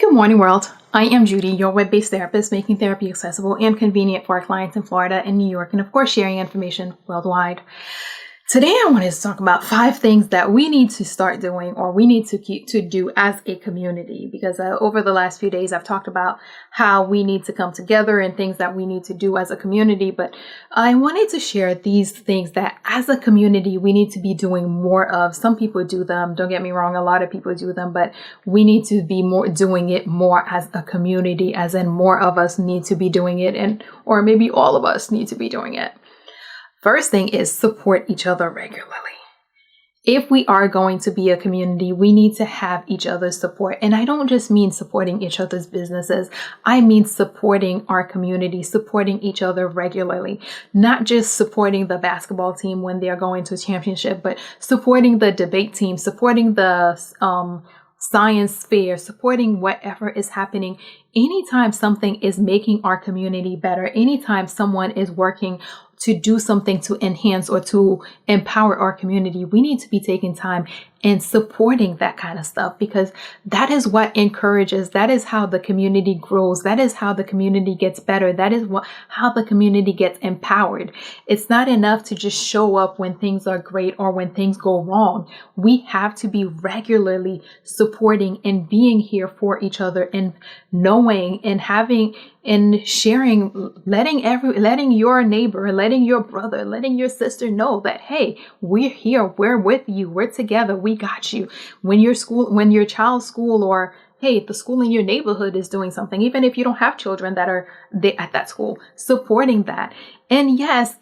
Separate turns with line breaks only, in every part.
Good morning, world. I am Judy, your web-based therapist, making therapy accessible and convenient for our clients in Florida and New York, and of course, sharing information worldwide. Today, I wanted to talk about 5 things that we need to start doing, or we need to do as a community, because over the last few days, I've talked about how we need to come together and things that we need to do as a community. But I wanted to share these things that as a community, we need to be doing more of. Some people do them. Don't get me wrong. A lot of people do them, but we need to be doing it more as a community, as in more of us need to be doing it, or maybe all of us need to be doing it. First thing is support each other regularly. If we are going to be a community, we need to have each other's support. And I don't just mean supporting each other's businesses. I mean supporting our community, supporting each other regularly, not just supporting the basketball team when they're going to a championship, but supporting the debate team, supporting the science fair, supporting whatever is happening. Anytime something is making our community better, anytime someone is working to do something to enhance or to empower our community, we need to be taking time and supporting that kind of stuff, because that is what encourages, that is how the community grows, that is how the community gets better, that is how the community gets empowered. It's not enough to just show up when things are great or when things go wrong. We have to be regularly supporting and being here for each other, and knowing and having and sharing, letting your neighbor, letting your brother, letting your sister know that, hey, we're here, we're with you, we're together, we got you. When your child's school, or hey, the school in your neighborhood is doing something, even if you don't have children that are at that school, supporting that. And yes,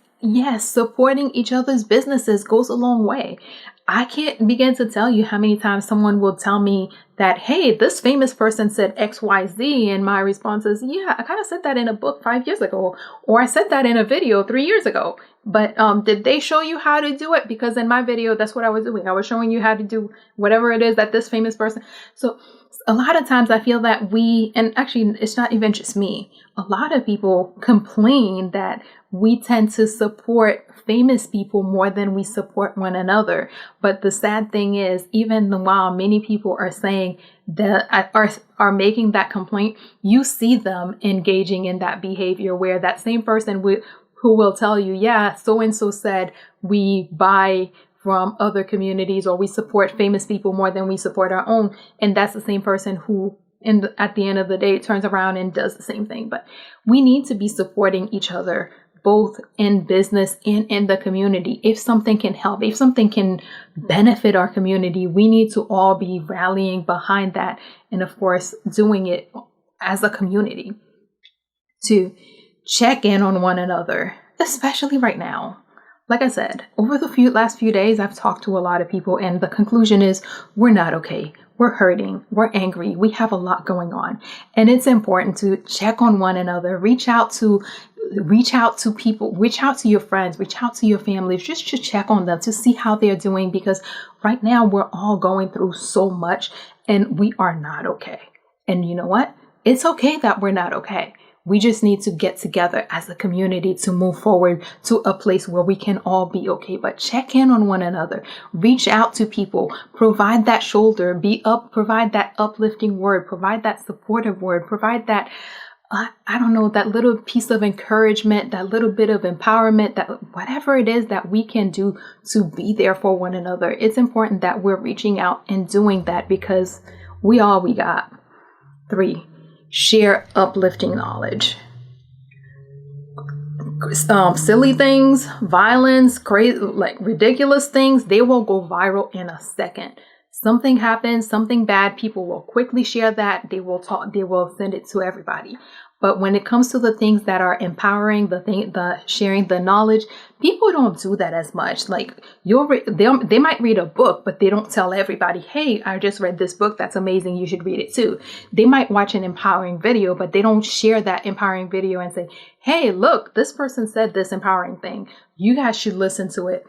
supporting each other's businesses goes a long way. I can't begin to tell you how many times someone will tell me that, hey, this famous person said XYZ, and my response is, yeah, I kind of said that in a book 5 years ago, or I said that in a video 3 years ago. But did they show you how to do it? Because in my video, that's what I was doing. I was showing you how to do whatever it is that this famous person. So a lot of times I feel that and actually it's not even just me, a lot of people complain that we tend to support famous people more than we support one another. But the sad thing is, even while many people are saying that are making that complaint, you see them engaging in that behavior, where that same person who will tell you, yeah, so-and-so said we buy from other communities, or we support famous people more than we support our own. And that's the same person who, at the end of the day, turns around and does the same thing. But we need to be supporting each other, both in business and in the community. If something can help, if something can benefit our community, we need to all be rallying behind that. And of course, doing it as a community to check in on one another, especially right now. Like I said, over the last few days, I've talked to a lot of people, and the conclusion is we're not okay. We're hurting. We're angry. We have a lot going on. And it's important to check on one another, reach out to people, reach out to your friends, reach out to your families, just to check on them, to see how they're doing, because right now we're all going through so much and we are not okay. And you know what? It's okay that we're not okay. We just need to get together as a community to move forward to a place where we can all be okay. But check in on one another, reach out to people, provide that shoulder, provide that uplifting word, provide that supportive word, provide that, that little piece of encouragement, that little bit of empowerment, that whatever it is that we can do to be there for one another. It's important that we're reaching out and doing that, because we got. 3, share uplifting knowledge. Silly things, violence, crazy, like ridiculous things, they will go viral in a second. Something happens, something bad, people will quickly share that. They will send it to everybody. But when it comes to the things that are empowering, the sharing the knowledge, people don't do that as much. Like they might read a book, but they don't tell everybody, hey, I just read this book. That's amazing. You should read it too. They might watch an empowering video, but they don't share that empowering video and say, hey, look, this person said this empowering thing. You guys should listen to it.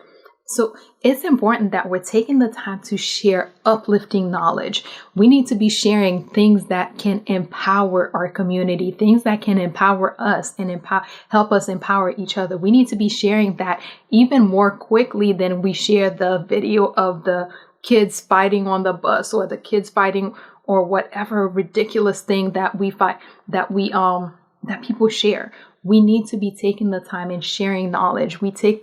So it's important that we're taking the time to share uplifting knowledge. We need to be sharing things that can empower our community, things that can empower us and help us empower each other. We need to be sharing that even more quickly than we share the video of the kids fighting on the bus, or the kids fighting or whatever ridiculous thing that we find that people share. We need to be taking the time and sharing knowledge. Many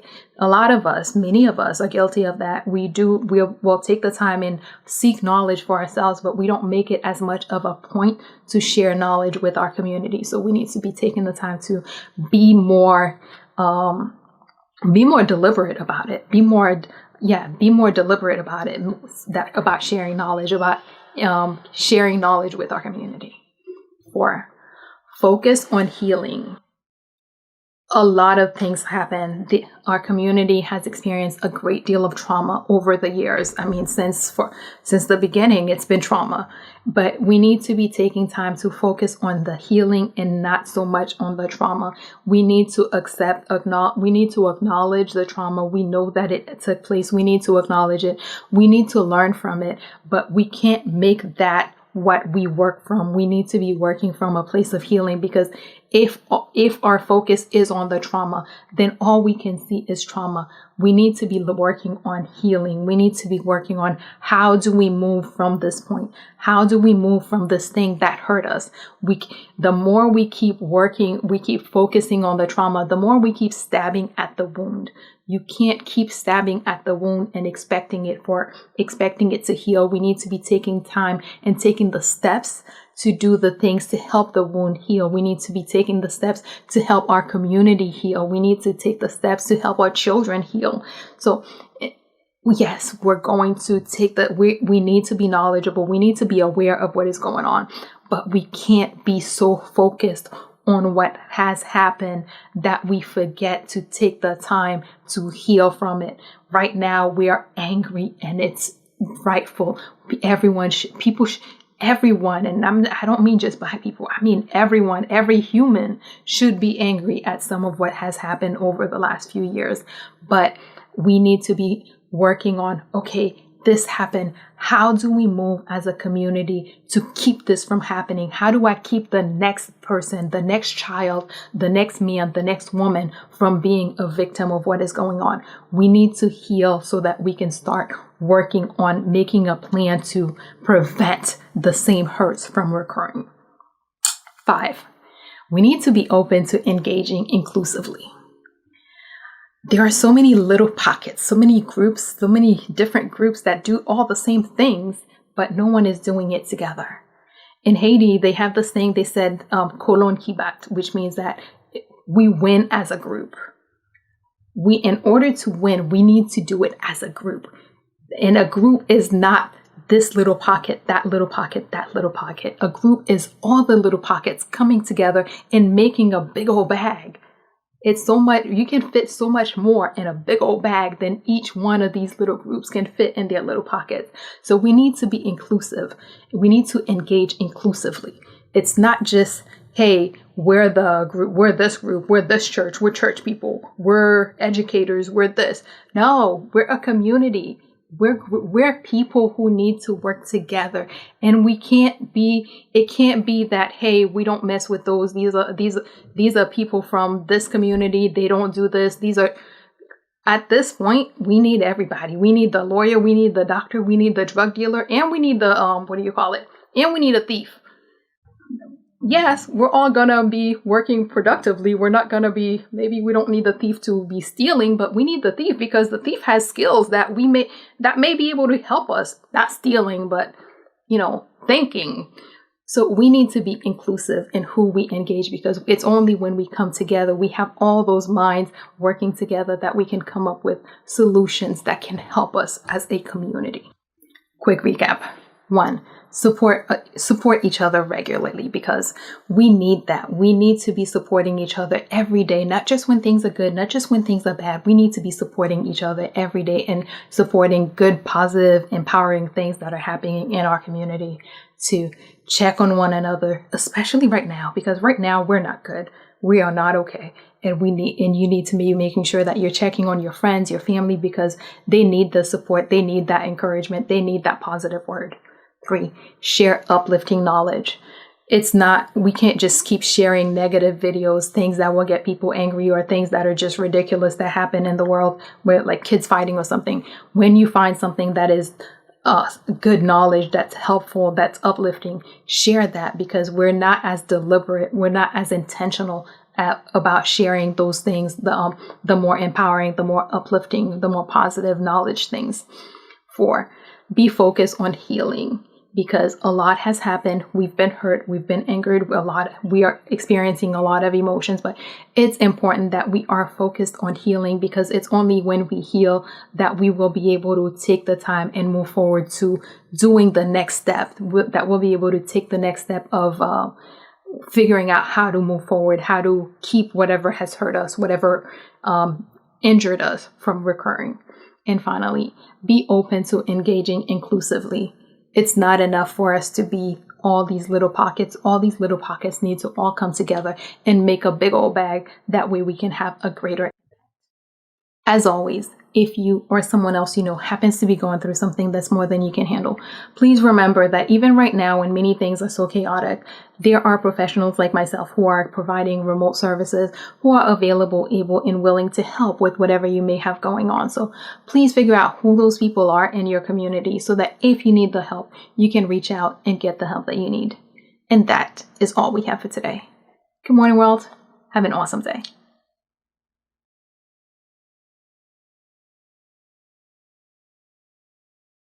of us are guilty of that. We'll take the time and seek knowledge for ourselves, but we don't make it as much of a point to share knowledge with our community. So we need to be taking the time to be more deliberate about it. Be more deliberate about it. About sharing knowledge, about sharing knowledge with our community. 4, focus on healing. A lot of things happen. Our community has experienced a great deal of trauma over the years. I mean, since the beginning, it's been trauma. But we need to be taking time to focus on the healing and not so much on the trauma. We need to acknowledge the trauma. We know that it took place. We need to acknowledge it. We need to learn from it. But we can't make that what we work from. We need to be working from a place of healing, because if our focus is on the trauma, then all we can see is trauma. We need to be working on healing. We need to be working on how do we move from this point? How do we move from this thing that hurt us? The more we keep focusing on the trauma, the more we keep stabbing at the wound. You can't keep stabbing at the wound and expecting it to heal. We need to be taking time and taking the steps to do the things to help the wound heal. We need to be taking the steps to help our community heal. We need to take the steps to help our children heal. So yes, we're going to we need to be knowledgeable. We need to be aware of what is going on, but we can't be so focused on what has happened that we forget to take the time to heal from it. Right now, we are angry, and it's rightful. Everyone, and I don't mean just Black people. I mean everyone, every human should be angry at some of what has happened over the last few years. But we need to be working on, okay, this happened. How do we move as a community to keep this from happening? How do I keep the next person, the next child, the next man, the next woman from being a victim of what is going on? We need to heal so that we can start working on making a plan to prevent the same hurts from recurring. 5, we need to be open to engaging inclusively. There are so many little pockets, so many groups, so many different groups that do all the same things, but no one is doing it together. In Haiti, they have this thing, they said kolonn, which means that we win as a group. In order to win, we need to do it as a group. And a group is not this little pocket, that little pocket, that little pocket. A group is all the little pockets coming together and making a big old bag. It's so much, you can fit so much more in a big old bag than each one of these little groups can fit in their little pockets. So we need to be inclusive. We need to engage inclusively. It's not just, hey, we're the group, we're this church, we're church people, we're educators, we're this. No, we're a community. We're people who need to work together, and it can't be that, hey, we don't mess with those. These are people from this community. They don't do this. At this point, we need everybody. We need the lawyer. We need the doctor. We need the drug dealer, and we need the, and we need a thief. Yes, we're all going to be working productively. We're not going to be, maybe we don't need the thief to be stealing, but we need the thief because the thief has skills that may be able to help us, not stealing, but, thinking. So we need to be inclusive in who we engage, because it's only when we come together, we have all those minds working together, that we can come up with solutions that can help us as a community. Quick recap. 1, support each other regularly, because we need that. We need to be supporting each other every day, not just when things are good, not just when things are bad. We need to be supporting each other every day and supporting good, positive, empowering things that are happening in our community. To check on one another, especially right now, because right now we're not good. We are not okay. And you need to be making sure that you're checking on your friends, your family, because they need the support. They need that encouragement. They need that positive word. 3, share uplifting knowledge. We can't just keep sharing negative videos, things that will get people angry, or things that are just ridiculous that happen in the world, where like kids fighting or something. When you find something that is good knowledge that's helpful, that's uplifting, share that, because we're not as deliberate, we're not as intentional about sharing those things, the more empowering, the more uplifting, the more positive knowledge things. 4, be focused on healing, because a lot has happened. We've been hurt. We've been angered a lot. We are experiencing a lot of emotions, but it's important that we are focused on healing, because it's only when we heal that we will be able to take the time and move forward to doing the next step, that we'll be able to take the next step of figuring out how to move forward, how to keep whatever has hurt us, whatever injured us from recurring. And finally, be open to engaging inclusively. It's not enough for us to be all these little pockets. All these little pockets need to all come together and make a big old bag. That way we can have a greater impact. As always, if you or someone else you know happens to be going through something that's more than you can handle, please remember that even right now, when many things are so chaotic, there are professionals like myself who are providing remote services, who are available, able, and willing to help with whatever you may have going on. So please figure out who those people are in your community, so that if you need the help, you can reach out and get the help that you need. And that is all we have for today. Good morning, world. Have an awesome day.